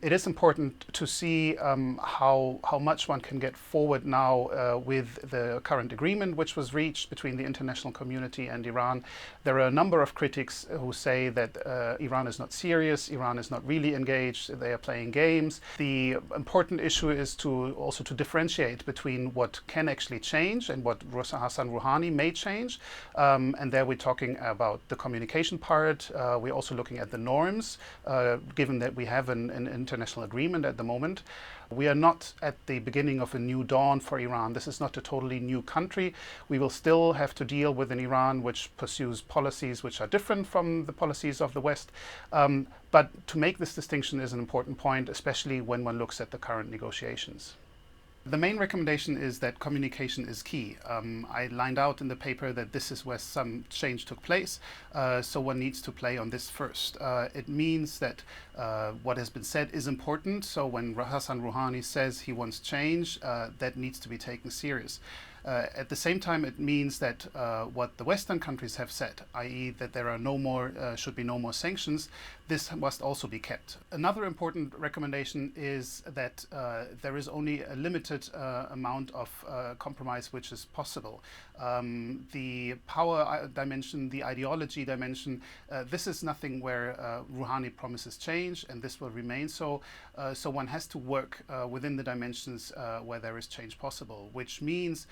It is important to see how much one can get forward now with the current agreement which was reached between the international community and Iran. There are a number of critics who say that Iran is not serious, Iran is not really engaged, they are playing games. The important issue is also to differentiate between what can actually change and what Hassan Rouhani may change. And there we're talking about the communication part. We're also looking at the norms, given that we have an international agreement at the moment. We are not at the beginning of a new dawn for Iran. This is not a totally new country. We will still have to deal with an Iran which pursues policies which are different from the policies of the West. But to make this distinction is an important point, especially when one looks at the current negotiations. The main recommendation is that communication is key. I lined out in the paper that this is where some change took place, so one needs to play on this first. It means that what has been said is important, so when Hassan Rouhani says he wants change, that needs to be taken serious. At the same time, it means that what the Western countries have said, i.e. that there are should be no more sanctions, this must also be kept. Another important recommendation is that there is only a limited amount of compromise which is possible. The power dimension, the ideology dimension, this is nothing where Rouhani promises change, and this will remain so. So one has to work within the dimensions where there is change possible, which means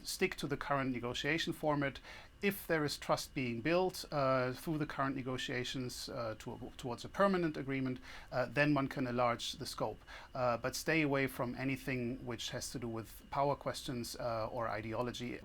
stick to the current negotiation format. If there is trust being built through the current negotiations towards a permanent agreement, then one can enlarge the scope. But stay away from anything which has to do with power questions or ideology.